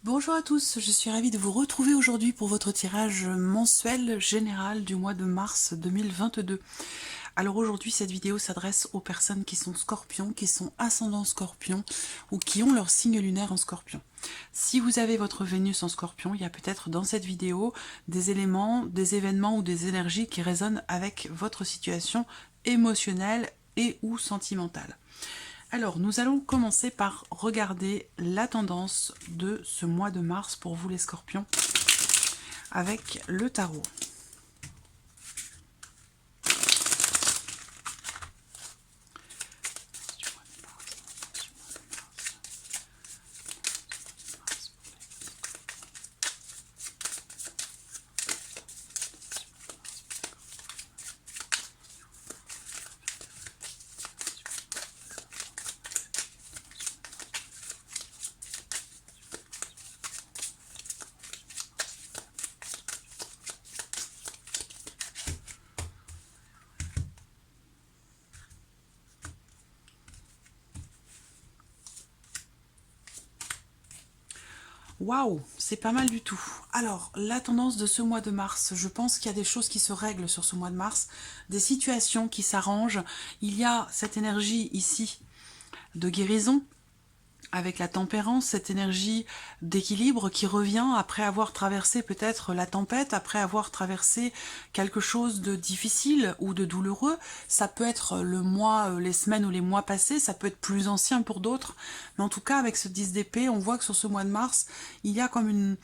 Bonjour à tous, je suis ravie de vous retrouver aujourd'hui pour votre tirage mensuel général du mois de mars 2022. Alors aujourd'hui, cette vidéo s'adresse aux personnes qui sont scorpions, qui sont ascendants scorpions ou qui ont leur signe lunaire en scorpion. Si vous avez votre Vénus en scorpion, il y a peut-être dans cette vidéo des éléments, des événements ou des énergies qui résonnent avec votre situation émotionnelle et ou sentimentale. Alors, nous allons commencer par regarder la tendance de ce mois de mars pour vous les scorpions avec le tarot. Waouh, c'est pas mal du tout. Alors, la tendance de ce mois de mars, je pense qu'il y a des choses qui se règlent sur ce mois de mars, des situations qui s'arrangent. Il y a cette énergie ici de guérison, avec la tempérance, cette énergie d'équilibre qui revient après avoir traversé peut-être la tempête, après avoir traversé quelque chose de difficile ou de douloureux. Ça peut être le mois, les semaines ou les mois passés, ça peut être plus ancien pour d'autres. Mais en tout cas, avec ce 10 d'épée, on voit que sur ce mois de mars, il y a comme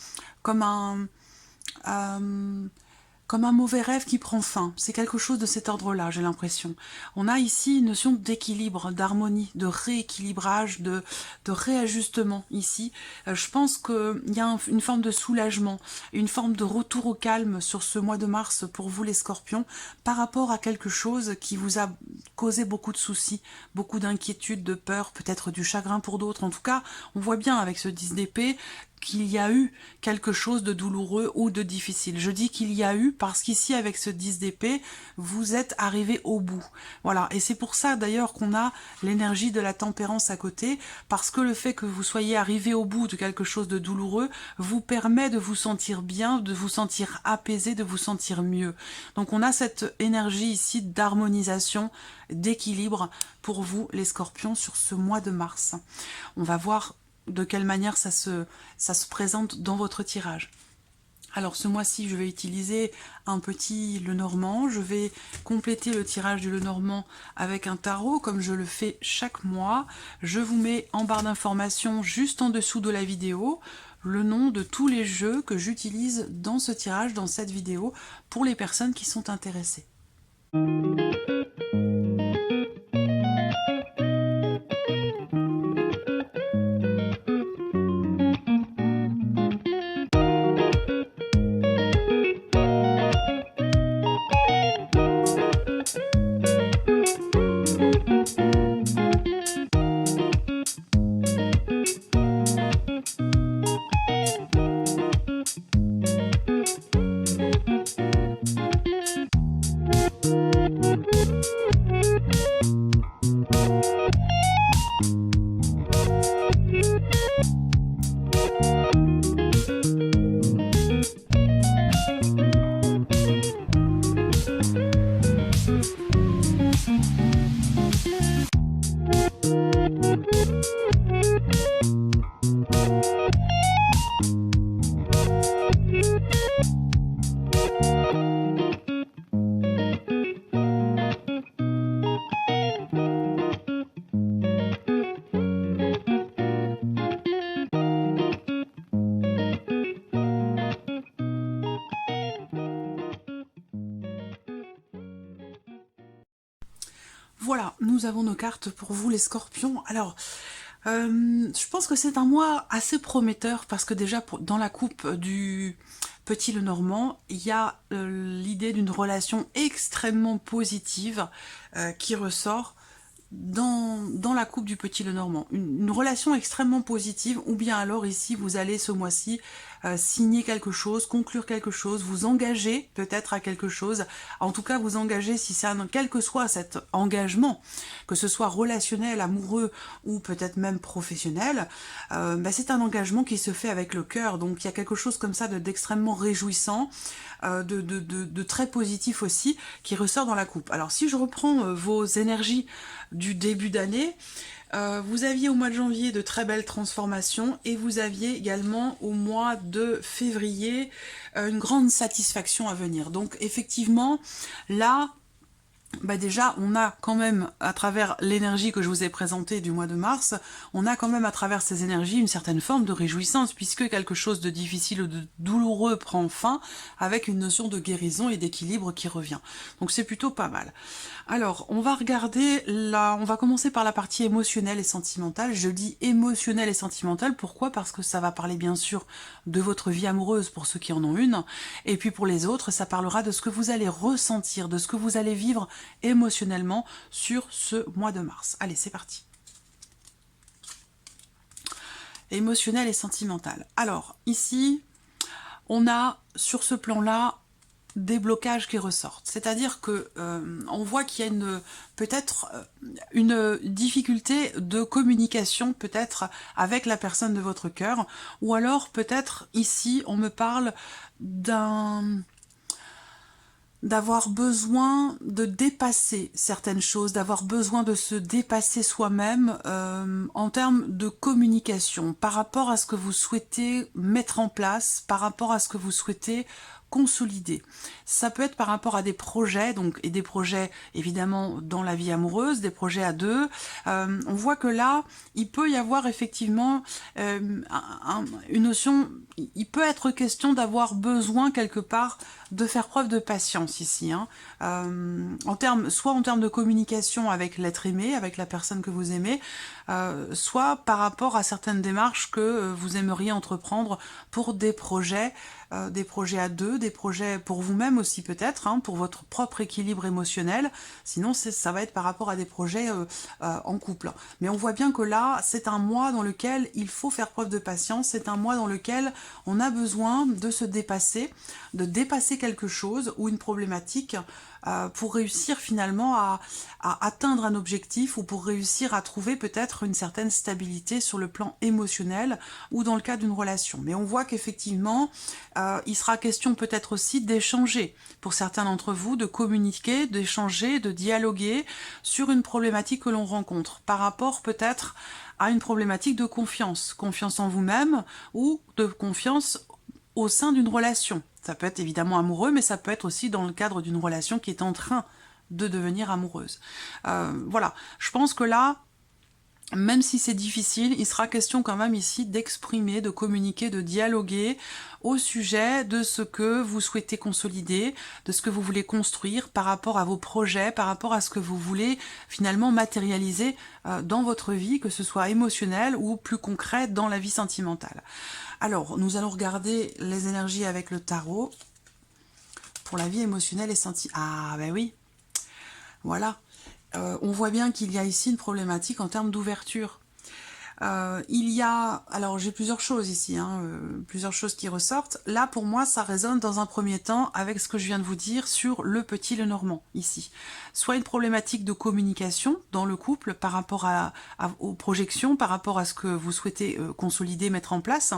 un mauvais rêve qui prend fin. C'est quelque chose de cet ordre-là, j'ai l'impression. On a ici une notion d'équilibre, d'harmonie, de rééquilibrage, de réajustement ici. Je pense qu'il y a une forme de soulagement, une forme de retour au calme sur ce mois de mars pour vous les scorpions, par rapport à quelque chose qui vous a causé beaucoup de soucis, beaucoup d'inquiétudes, de peur, peut-être du chagrin pour d'autres. En tout cas, on voit bien avec ce 10 d'épée qu'il y a eu quelque chose de douloureux ou de difficile. Je dis qu'il y a eu parce qu'ici, avec ce 10 d'épée, vous êtes arrivé au bout. Voilà, et c'est pour ça d'ailleurs qu'on a l'énergie de la tempérance à côté, parce que le fait que vous soyez arrivé au bout de quelque chose de douloureux vous permet de vous sentir bien, de vous sentir apaisé, de vous sentir mieux. Donc on a cette énergie ici d'harmonisation, d'équilibre pour vous, les scorpions, sur ce mois de mars. On va voir de quelle manière ça se présente dans votre tirage. Alors ce mois-ci, je vais utiliser un petit Lenormand. Je vais compléter le tirage du Lenormand avec un tarot, comme je le fais chaque mois. Je vous mets en barre d'informations, juste en dessous de la vidéo, le nom de tous les jeux que j'utilise dans ce tirage, dans cette vidéo, pour les personnes qui sont intéressées. Voilà, nous avons nos cartes pour vous les scorpions. Alors, je pense que c'est un mois assez prometteur parce que déjà dans la coupe du petit Lenormand, il y a l'idée d'une relation extrêmement positive qui ressort dans la coupe du petit Lenormand. Une relation extrêmement positive, ou bien alors ici vous allez ce mois-ci signer quelque chose, conclure quelque chose, vous engager peut-être à quelque chose, en tout cas vous engager si c'est quel que soit cet engagement, que ce soit relationnel, amoureux ou peut-être même professionnel, c'est un engagement qui se fait avec le cœur, donc il y a quelque chose comme ça d'extrêmement réjouissant, de très positif aussi, qui ressort dans la coupe. Alors si je reprends vos énergies du début d'année, vous aviez au mois de janvier de très belles transformations et vous aviez également au mois de février une grande satisfaction à venir. Donc effectivement, là, déjà, on a quand même, à travers l'énergie que je vous ai présentée du mois de mars, on a quand même à travers ces énergies une certaine forme de réjouissance, puisque quelque chose de difficile ou de douloureux prend fin, avec une notion de guérison et d'équilibre qui revient. Donc c'est plutôt pas mal. Alors, on va regarder, on va commencer par la partie émotionnelle et sentimentale. Je dis émotionnelle et sentimentale, pourquoi? Parce que ça va parler bien sûr de votre vie amoureuse pour ceux qui en ont une, et puis pour les autres, ça parlera de ce que vous allez ressentir, de ce que vous allez vivre émotionnellement sur ce mois de mars. Allez, c'est parti. Émotionnel et sentimental. Alors, ici, on a sur ce plan-là des blocages qui ressortent. C'est-à-dire que on voit qu'il y a peut-être une difficulté de communication peut-être avec la personne de votre cœur, ou alors peut-être ici on me parle d'avoir besoin de dépasser certaines choses, d'avoir besoin de se dépasser soi-même en termes de communication, par rapport à ce que vous souhaitez mettre en place, par rapport à ce que vous souhaitez consolider. Ça peut être par rapport à des projets, et des projets évidemment dans la vie amoureuse, des projets à deux. On voit que là, il peut y avoir effectivement une notion, il peut être question d'avoir besoin quelque part de faire preuve de patience ici, hein. Soit en termes de communication avec l'être aimé, avec la personne que vous aimez, soit par rapport à certaines démarches que vous aimeriez entreprendre pour des projets à deux, des projets pour vous-même aussi peut-être, hein, pour votre propre équilibre émotionnel. Sinon, ça va être par rapport à des projets en couple. Mais on voit bien que là, c'est un mois dans lequel il faut faire preuve de patience, c'est un mois dans lequel on a besoin de se dépasser, de dépasser quelque chose ou une problématique pour réussir finalement à atteindre un objectif ou pour réussir à trouver peut-être une certaine stabilité sur le plan émotionnel ou dans le cas d'une relation. Mais on voit qu'effectivement, il sera question peut-être aussi d'échanger, pour certains d'entre vous, de communiquer, d'échanger, de dialoguer sur une problématique que l'on rencontre, par rapport peut-être à une problématique de confiance, confiance en vous-même ou de confiance au sein d'une relation. Ça peut être évidemment amoureux, mais ça peut être aussi dans le cadre d'une relation qui est en train de devenir amoureuse. Voilà, je pense que là, même si c'est difficile, il sera question quand même ici d'exprimer, de communiquer, de dialoguer au sujet de ce que vous souhaitez consolider, de ce que vous voulez construire par rapport à vos projets, par rapport à ce que vous voulez finalement matérialiser dans votre vie, que ce soit émotionnel ou plus concret dans la vie sentimentale. Alors, nous allons regarder les énergies avec le tarot pour la vie émotionnelle et sentimentale. Ah, ben oui, voilà. On voit bien qu'il y a ici une problématique en termes d'ouverture. Il y a, alors j'ai plusieurs choses ici, hein, plusieurs choses qui ressortent. Là, pour moi, ça résonne dans un premier temps avec ce que je viens de vous dire sur le petit Lenormand, ici. Soit une problématique de communication dans le couple par rapport aux projections, par rapport à ce que vous souhaitez consolider, mettre en place.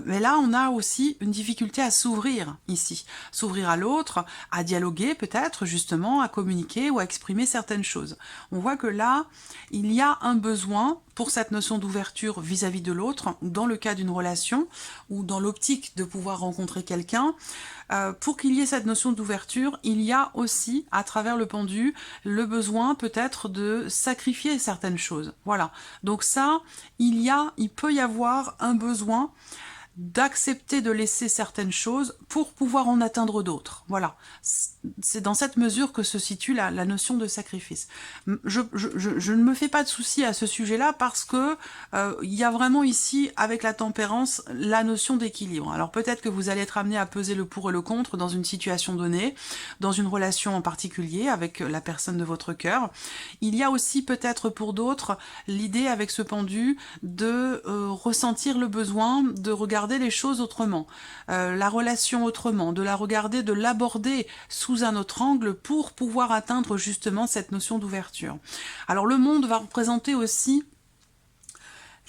Mais là, on a aussi une difficulté à s'ouvrir ici. S'ouvrir à l'autre, à dialoguer peut-être, justement, à communiquer ou à exprimer certaines choses. On voit que là, il y a un besoin pour cette notion d'ouverture vis-à-vis de l'autre, dans le cas d'une relation, ou dans l'optique de pouvoir rencontrer quelqu'un. Pour qu'il y ait cette notion d'ouverture, il y a aussi, à travers le pendu, le besoin peut-être de sacrifier certaines choses. Voilà. Donc ça, il peut y avoir un besoin d'accepter de laisser certaines choses pour pouvoir en atteindre d'autres. Voilà. C'est dans cette mesure que se situe la notion de sacrifice. Je ne me fais pas de soucis à ce sujet-là parce que il y a vraiment ici, avec la tempérance, la notion d'équilibre. Alors peut-être que vous allez être amené à peser le pour et le contre dans une situation donnée, dans une relation en particulier avec la personne de votre cœur. Il y a aussi peut-être pour d'autres l'idée avec ce pendu de ressentir le besoin de regarder regarder les choses autrement, la relation autrement, de la regarder, de l'aborder sous un autre angle pour pouvoir atteindre justement cette notion d'ouverture. Alors le monde va représenter aussi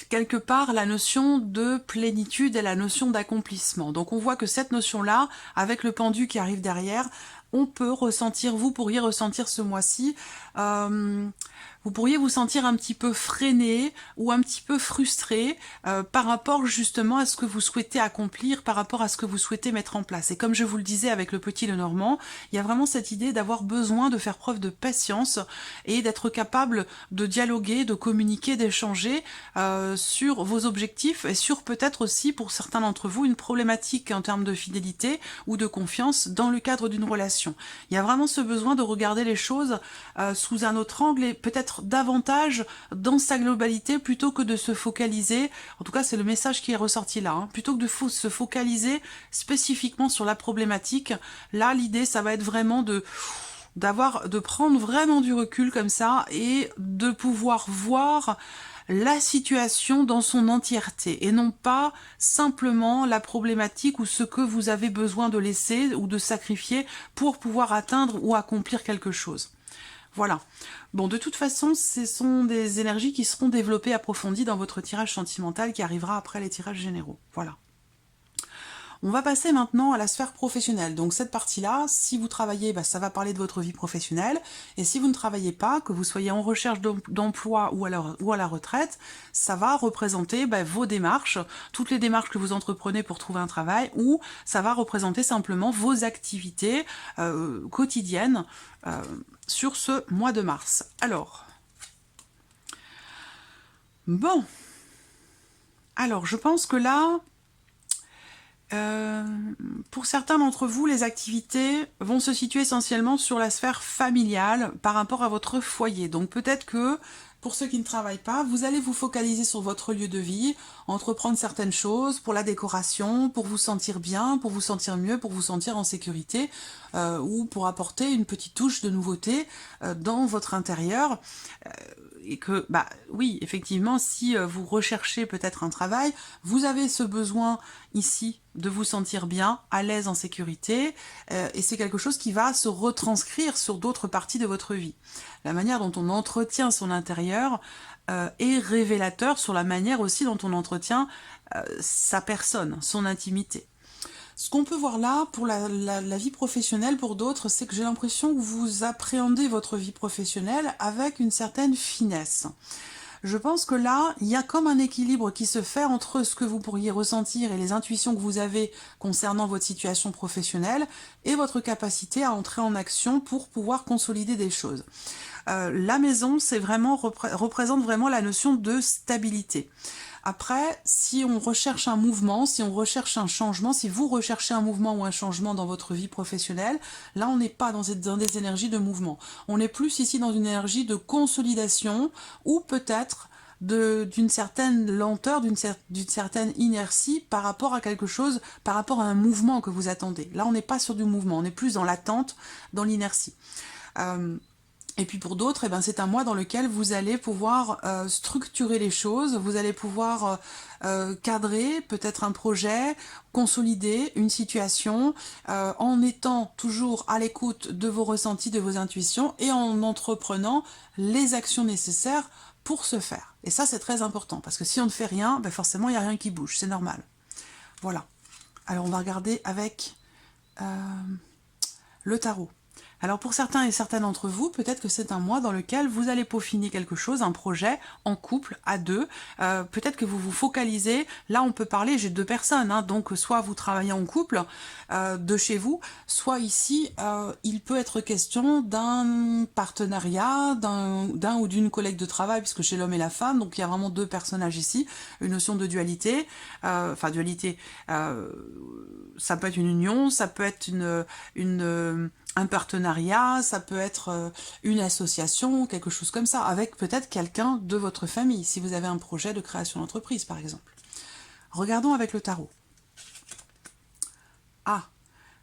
quelque part la notion de plénitude et la notion d'accomplissement. Donc on voit que cette notion-là, avec le pendu qui arrive derrière, on peut ressentir, vous pourriez ressentir ce mois-ci, vous pourriez vous sentir un petit peu freiné ou un petit peu frustré par rapport justement à ce que vous souhaitez accomplir, par rapport à ce que vous souhaitez mettre en place. Et comme je vous le disais avec le petit Lenormand, il y a vraiment cette idée d'avoir besoin de faire preuve de patience et d'être capable de dialoguer, de communiquer, d'échanger sur vos objectifs et sur peut-être aussi pour certains d'entre vous une problématique en termes de fidélité ou de confiance dans le cadre d'une relation. Il y a vraiment ce besoin de regarder les choses sous un autre angle et peut-être davantage dans sa globalité plutôt que de se focaliser, en tout cas c'est le message qui est ressorti là, plutôt que de se focaliser spécifiquement sur la problématique. Là l'idée ça va être vraiment de prendre vraiment du recul comme ça et de pouvoir voir la situation dans son entièreté et non pas simplement la problématique ou ce que vous avez besoin de laisser ou de sacrifier pour pouvoir atteindre ou accomplir quelque chose. Voilà. Bon, de toute façon, ce sont des énergies qui seront développées, approfondies dans votre tirage sentimental qui arrivera après les tirages généraux. Voilà. On va passer maintenant à la sphère professionnelle. Donc cette partie-là, si vous travaillez, ça va parler de votre vie professionnelle. Et si vous ne travaillez pas, que vous soyez en recherche d'emploi ou à la retraite, ça va représenter vos démarches, toutes les démarches que vous entreprenez pour trouver un travail, ou ça va représenter simplement vos activités quotidiennes sur ce mois de mars. Alors, bon. Alors, je pense que là... pour certains d'entre vous, les activités vont se situer essentiellement sur la sphère familiale par rapport à votre foyer. Donc peut-être que, pour ceux qui ne travaillent pas, vous allez vous focaliser sur votre lieu de vie, entreprendre certaines choses pour la décoration, pour vous sentir bien, pour vous sentir mieux, pour vous sentir en sécurité, ou pour apporter une petite touche de nouveauté dans votre intérieur. Et que, oui, effectivement, si vous recherchez peut-être un travail, vous avez ce besoin ici de vous sentir bien, à l'aise, en sécurité, et c'est quelque chose qui va se retranscrire sur d'autres parties de votre vie. La manière dont on entretient son intérieur est révélateur sur la manière aussi dont on entretient sa personne, son intimité. Ce qu'on peut voir là, pour la vie professionnelle, pour d'autres, c'est que j'ai l'impression que vous appréhendez votre vie professionnelle avec une certaine finesse. Je pense que là, il y a comme un équilibre qui se fait entre ce que vous pourriez ressentir et les intuitions que vous avez concernant votre situation professionnelle et votre capacité à entrer en action pour pouvoir consolider des choses. La maison, représente vraiment la notion de stabilité. Après, si on recherche un mouvement, si on recherche un changement, si vous recherchez un mouvement ou un changement dans votre vie professionnelle, là on n'est pas dans des énergies de mouvement. On est plus ici dans une énergie de consolidation ou peut-être d'une certaine lenteur, d'une certaine inertie par rapport à quelque chose, par rapport à un mouvement que vous attendez. Là on n'est pas sur du mouvement, on est plus dans l'attente, dans l'inertie. Et puis pour d'autres, c'est un mois dans lequel vous allez pouvoir structurer les choses, vous allez pouvoir cadrer peut-être un projet, consolider une situation, en étant toujours à l'écoute de vos ressentis, de vos intuitions, et en entreprenant les actions nécessaires pour ce faire. Et ça, c'est très important, parce que si on ne fait rien, forcément, il n'y a rien qui bouge, c'est normal. Voilà. Alors, on va regarder avec le tarot. Alors pour certains et certaines d'entre vous, peut-être que c'est un mois dans lequel vous allez peaufiner quelque chose, un projet, en couple, à deux. Peut-être que vous vous focalisez, là on peut parler, j'ai deux personnes, donc soit vous travaillez en couple de chez vous, soit ici, il peut être question d'un partenariat, d'un ou d'une collègue de travail, puisque chez l'homme et la femme, donc il y a vraiment deux personnages ici, une notion de dualité, dualité, ça peut être une union, ça peut être un partenariat, ça peut être une association, quelque chose comme ça, avec peut-être quelqu'un de votre famille, si vous avez un projet de création d'entreprise, par exemple. Regardons avec le tarot. Ah,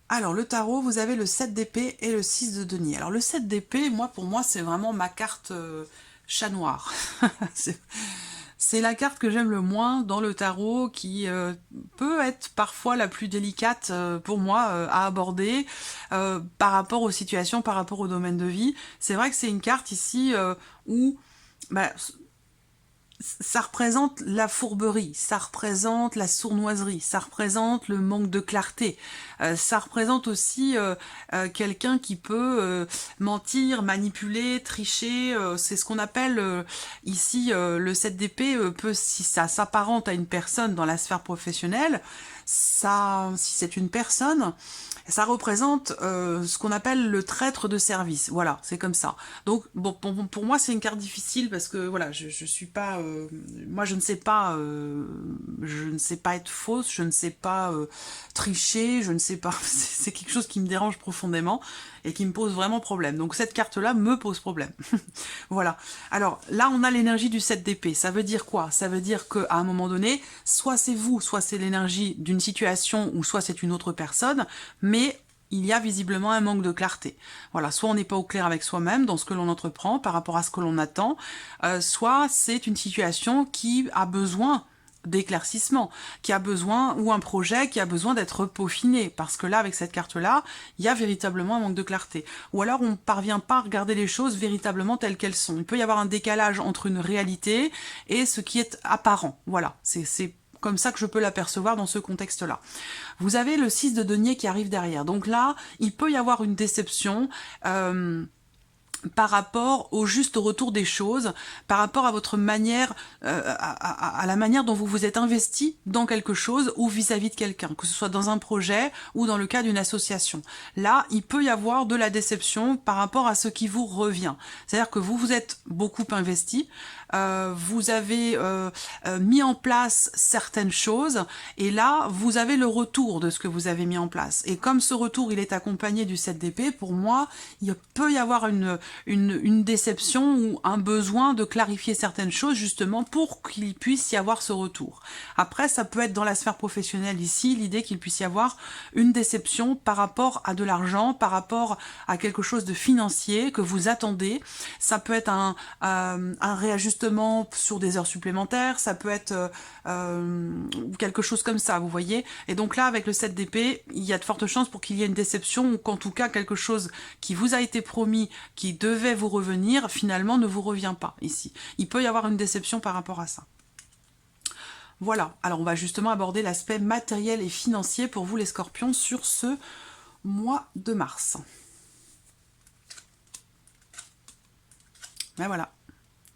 alors le tarot, vous avez le 7 d'épée et le 6 de denier. Alors le 7 d'épée, pour moi, c'est vraiment ma carte chat noir. C'est la carte que j'aime le moins dans le tarot, qui peut être parfois la plus délicate pour moi à aborder par rapport aux situations, par rapport au domaine de vie. C'est vrai que c'est une carte ici où bah, ça représente la fourberie, ça représente la sournoiserie, ça représente le manque de clarté, ça représente aussi quelqu'un qui peut mentir, manipuler, tricher, c'est ce qu'on appelle ici le 7 d'épée, peut, si ça s'apparente à une personne dans la sphère professionnelle, ça, si c'est une personne, ça représente ce qu'on appelle le traître de service. Voilà, c'est comme ça. Donc, bon, pour moi, c'est une carte difficile parce que voilà, je suis pas, moi, je ne sais pas être fausse, je ne sais pas tricher, je ne sais pas. C'est quelque chose qui me dérange profondément et qui me pose vraiment problème. Donc cette carte-là me pose problème. Voilà. Alors là, on a l'énergie du 7 d'épée. Ça veut dire quoi? Ça veut dire qu'à un moment donné, soit c'est vous, soit c'est l'énergie d'une situation, ou soit c'est une autre personne, mais il y a visiblement un manque de clarté. Voilà, soit on n'est pas au clair avec soi-même dans ce que l'on entreprend par rapport à ce que l'on attend, soit c'est une situation qui a besoin d'éclaircissement, qui a besoin, ou un projet qui a besoin d'être peaufiné, parce que là, avec cette carte-là, il y a véritablement un manque de clarté. Ou alors, on ne parvient pas à regarder les choses véritablement telles qu'elles sont. Il peut y avoir un décalage entre une réalité et ce qui est apparent. Voilà, c'est comme ça que je peux l'apercevoir dans ce contexte-là. Vous avez le 6 de denier qui arrive derrière. Donc là, il peut y avoir une déception par rapport au juste retour des choses, par rapport à votre manière, à la manière dont vous vous êtes investi dans quelque chose ou vis-à-vis de quelqu'un, que ce soit dans un projet ou dans le cas d'une association. Là, il peut y avoir de la déception par rapport à ce qui vous revient. C'est-à-dire que vous vous êtes beaucoup investi, vous avez mis en place certaines choses, et là, vous avez le retour de ce que vous avez mis en place. Et comme ce retour, il est accompagné du 7 d'épée, pour moi, il peut y avoir une déception ou un besoin de clarifier certaines choses, justement, pour qu'il puisse y avoir ce retour. Après, ça peut être dans la sphère professionnelle ici, l'idée qu'il puisse y avoir une déception par rapport à de l'argent, par rapport à quelque chose de financier que vous attendez. Ça peut être un réajustement sur des heures supplémentaires, ça peut être quelque chose comme ça, vous voyez. Et donc là, avec le 7 d'épée, il y a de fortes chances pour qu'il y ait une déception, ou qu'en tout cas, quelque chose qui vous a été promis, qui devait vous revenir, finalement ne vous revient pas ici. Il peut y avoir une déception par rapport à ça. Voilà, alors on va justement aborder l'aspect matériel et financier pour vous les scorpions sur ce mois de mars. Ben voilà.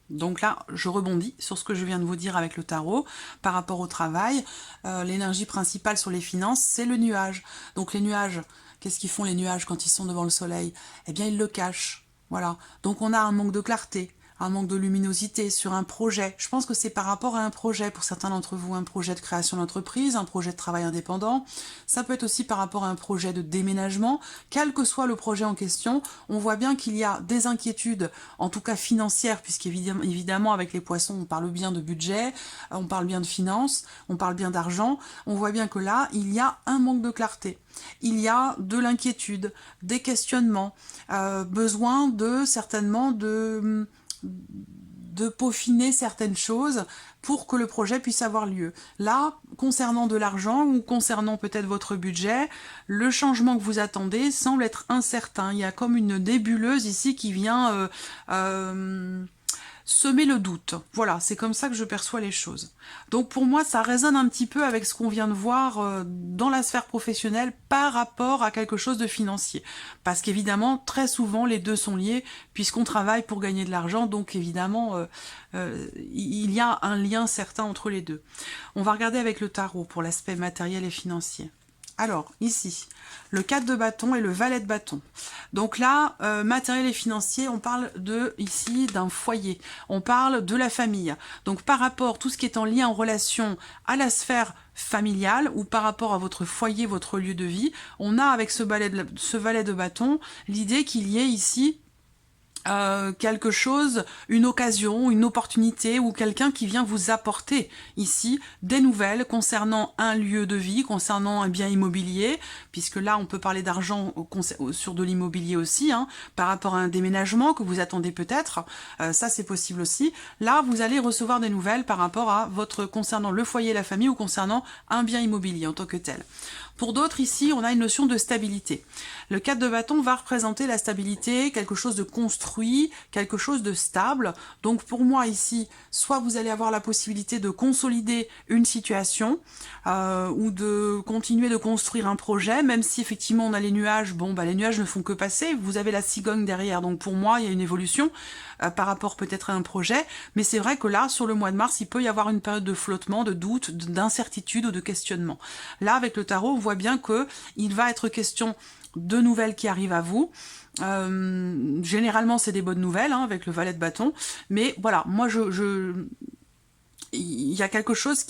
Donc là, je rebondis sur ce que je viens de vous dire avec le tarot par rapport au travail. L'énergie principale sur les finances, c'est le nuage. Donc les nuages, qu'est-ce qu'ils font les nuages quand ils sont devant le soleil? Eh bien, ils le cachent. Voilà. Donc on a un manque de clarté, un manque de luminosité sur un projet. Je pense que c'est par rapport à un projet, pour certains d'entre vous, un projet de création d'entreprise, un projet de travail indépendant. Ça peut être aussi par rapport à un projet de déménagement. Quel que soit le projet en question, on voit bien qu'il y a des inquiétudes, en tout cas financières, puisqu'évidemment avec les poissons, on parle bien de budget, on parle bien de finances, on parle bien d'argent. On voit bien que là, il y a un manque de clarté. Il y a de l'inquiétude, des questionnements, besoin de certainement de peaufiner certaines choses pour que le projet puisse avoir lieu. Là, concernant de l'argent ou concernant peut-être votre budget, le changement que vous attendez semble être incertain. Il y a comme une nébuleuse ici qui vient semer le doute. Voilà, c'est comme ça que je perçois les choses. Donc pour moi, ça résonne un petit peu avec ce qu'on vient de voir dans la sphère professionnelle par rapport à quelque chose de financier. Parce qu'évidemment, très souvent, les deux sont liés, puisqu'on travaille pour gagner de l'argent, donc évidemment, il y a un lien certain entre les deux. On va regarder avec le tarot pour l'aspect matériel et financier. Alors, ici, le 4 de bâton et le valet de bâton. Donc là, matériel et financier, on parle ici d'un foyer. On parle de la famille. Donc par rapport, tout ce qui est en lien, en relation à la sphère familiale ou par rapport à votre foyer, votre lieu de vie, on a avec ce valet de bâton l'idée qu'il y ait ici quelque chose, une occasion, une opportunité ou quelqu'un qui vient vous apporter ici des nouvelles concernant un lieu de vie, concernant un bien immobilier, puisque là on peut parler d'argent sur de l'immobilier aussi, hein, par rapport à un déménagement que vous attendez peut-être, ça c'est possible aussi. Là vous allez recevoir des nouvelles par rapport à concernant le foyer, la famille ou concernant un bien immobilier en tant que tel. Pour d'autres, ici, on a une notion de stabilité. Le 4 de bâton va représenter la stabilité, quelque chose de construit, quelque chose de stable. Donc pour moi, ici, soit vous allez avoir la possibilité de consolider une situation ou de continuer de construire un projet, même si effectivement on a les nuages, bon, bah, les nuages ne font que passer, vous avez la cigogne derrière. Donc pour moi, il y a une évolution par rapport peut-être à un projet. Mais c'est vrai que là, sur le mois de mars, il peut y avoir une période de flottement, de doute, d'incertitude ou de questionnement. Là, avec le tarot, on voit bien que il va être question de nouvelles qui arrivent à vous. Généralement, c'est des bonnes nouvelles hein, avec le valet de bâton. Mais voilà, moi, il y a quelque chose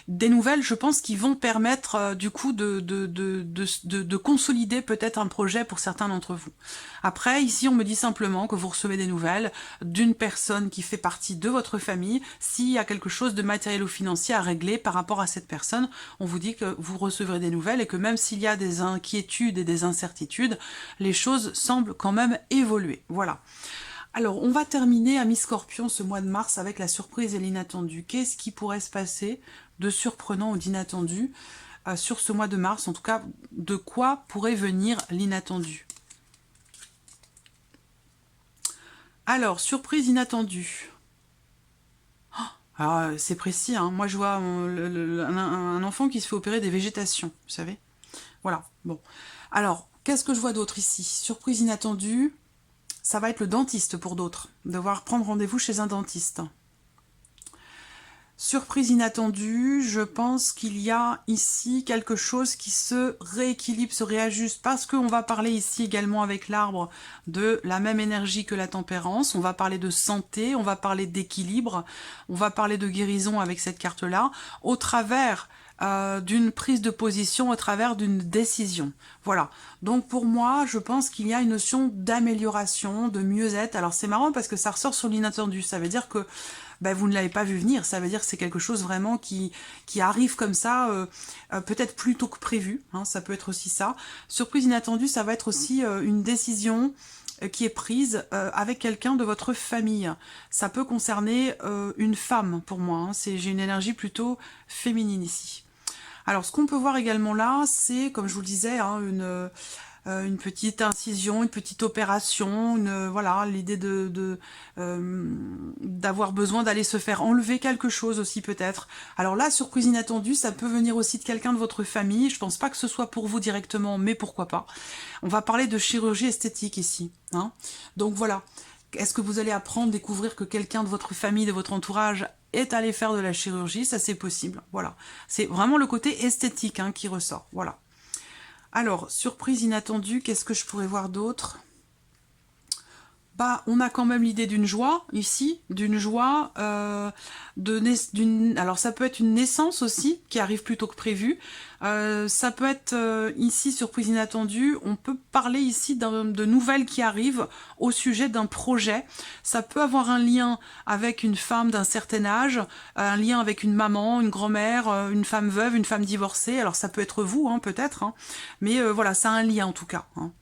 des nouvelles, je pense, qui vont permettre du coup de consolider peut-être un projet pour certains d'entre vous. Après, ici, on me dit simplement que vous recevez des nouvelles d'une personne qui fait partie de votre famille. S'il y a quelque chose de matériel ou financier à régler par rapport à cette personne, on vous dit que vous recevrez des nouvelles et que même s'il y a des inquiétudes et des incertitudes, les choses semblent quand même évoluer. Voilà. Alors, on va terminer à mi-scorpion ce mois de mars avec la surprise et l'inattendu. Qu'est-ce qui pourrait se passer de surprenant ou d'inattendu sur ce mois de mars? En tout cas, de quoi pourrait venir l'inattendu? Alors, surprise inattendue. Alors, c'est précis, hein. Moi je vois un enfant qui se fait opérer des végétations, vous savez. Voilà, bon. Alors, qu'est-ce que je vois d'autre ici? Surprise inattendue. Ça va être le dentiste pour d'autres, devoir prendre rendez-vous chez un dentiste. Surprise inattendue, je pense qu'il y a ici quelque chose qui se rééquilibre, se réajuste, parce qu'on va parler ici également avec l'arbre de la même énergie que la tempérance, on va parler de santé, on va parler d'équilibre, on va parler de guérison avec cette carte-là, au travers d'une prise de position, au travers d'une décision. Voilà. Donc pour moi, je pense qu'il y a une notion d'amélioration, de mieux-être. Alors c'est marrant parce que ça ressort sur l'inattendu. Ça veut dire que ben, vous ne l'avez pas vu venir. Ça veut dire que c'est quelque chose vraiment qui arrive comme ça, peut-être plus tôt que prévu. Hein, ça peut être aussi ça. Surprise inattendue, ça va être aussi une décision qui est prise avec quelqu'un de votre famille. Ça peut concerner une femme pour moi. Hein. J'ai une énergie plutôt féminine ici. Alors, ce qu'on peut voir également là, c'est, comme je vous le disais, hein, une petite incision, une petite opération, voilà, l'idée d'avoir besoin d'aller se faire enlever quelque chose aussi peut-être. Alors là, surprise inattendue, ça peut venir aussi de quelqu'un de votre famille. Je pense pas que ce soit pour vous directement, mais pourquoi pas. On va parler de chirurgie esthétique ici. Hein. Donc voilà. Est-ce que vous allez apprendre, découvrir que quelqu'un de votre famille, de votre entourage est allé faire de la chirurgie? Ça, c'est possible. Voilà. C'est vraiment le côté esthétique hein, qui ressort. Voilà. Alors, surprise inattendue, qu'est-ce que je pourrais voir d'autre? Bah, on a quand même l'idée d'une joie, ici, d'une joie, alors ça peut être une naissance aussi, qui arrive plus tôt que prévu, ça peut être, ici, surprise inattendue, on peut parler ici de nouvelles qui arrivent au sujet d'un projet, ça peut avoir un lien avec une femme d'un certain âge, un lien avec une maman, une grand-mère, une femme veuve, une femme divorcée, alors ça peut être vous, hein, peut-être, hein, mais voilà, ça a un lien en tout cas. Hein.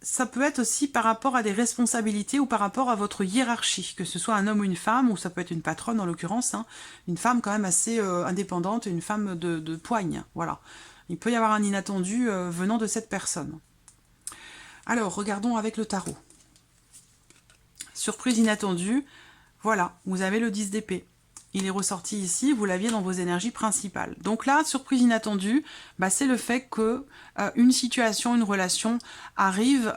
Ça peut être aussi par rapport à des responsabilités ou par rapport à votre hiérarchie, que ce soit un homme ou une femme, ou ça peut être une patronne en l'occurrence, hein, une femme quand même assez indépendante, une femme de poigne, voilà. Il peut y avoir un inattendu venant de cette personne. Alors, regardons avec le tarot. Surprise inattendue, voilà, vous avez le 10 d'épée. Il est ressorti ici, vous l'aviez dans vos énergies principales. Donc là, surprise inattendue, bah, c'est le fait que une situation, une relation arrive,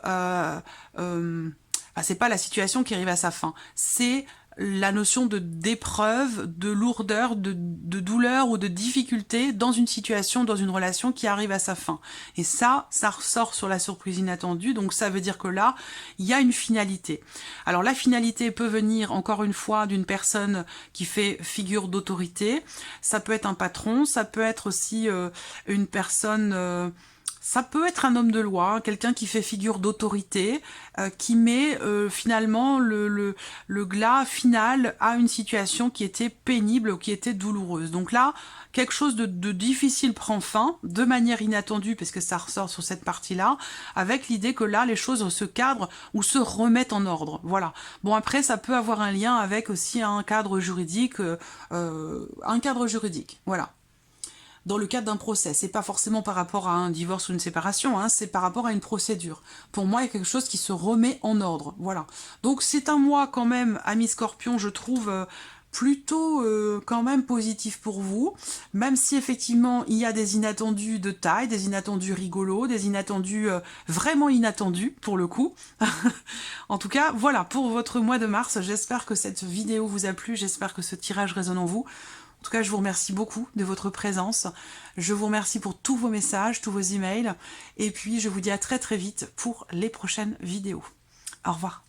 c'est pas la situation qui arrive à sa fin, c'est la notion d'épreuve, de lourdeur, de douleur ou de difficulté dans une situation, dans une relation qui arrive à sa fin. Et ça ressort sur la surprise inattendue, donc ça veut dire que là, il y a une finalité. Alors la finalité peut venir, encore une fois, d'une personne qui fait figure d'autorité, ça peut être un patron, ça peut être aussi une personne... Ça peut être un homme de loi, quelqu'un qui fait figure d'autorité, qui met finalement le glas final à une situation qui était pénible ou qui était douloureuse. Donc là, quelque chose de difficile prend fin, de manière inattendue, parce que ça ressort sur cette partie-là, avec l'idée que là, les choses se cadrent ou se remettent en ordre. Voilà. Bon, après, ça peut avoir un lien avec aussi un cadre juridique, voilà. Dans le cadre d'un procès. C'est pas forcément par rapport à un divorce ou une séparation, hein, c'est par rapport à une procédure. Pour moi, il y a quelque chose qui se remet en ordre. Voilà. Donc c'est un mois quand même, amis Scorpion, je trouve plutôt quand même positif pour vous, même si effectivement il y a des inattendus de taille, des inattendus rigolos, des inattendus vraiment inattendus pour le coup. En tout cas, voilà pour votre mois de mars. J'espère que cette vidéo vous a plu, j'espère que ce tirage résonne en vous. En tout cas, je vous remercie beaucoup de votre présence. Je vous remercie pour tous vos messages, tous vos emails. Et puis, je vous dis à très très vite pour les prochaines vidéos. Au revoir.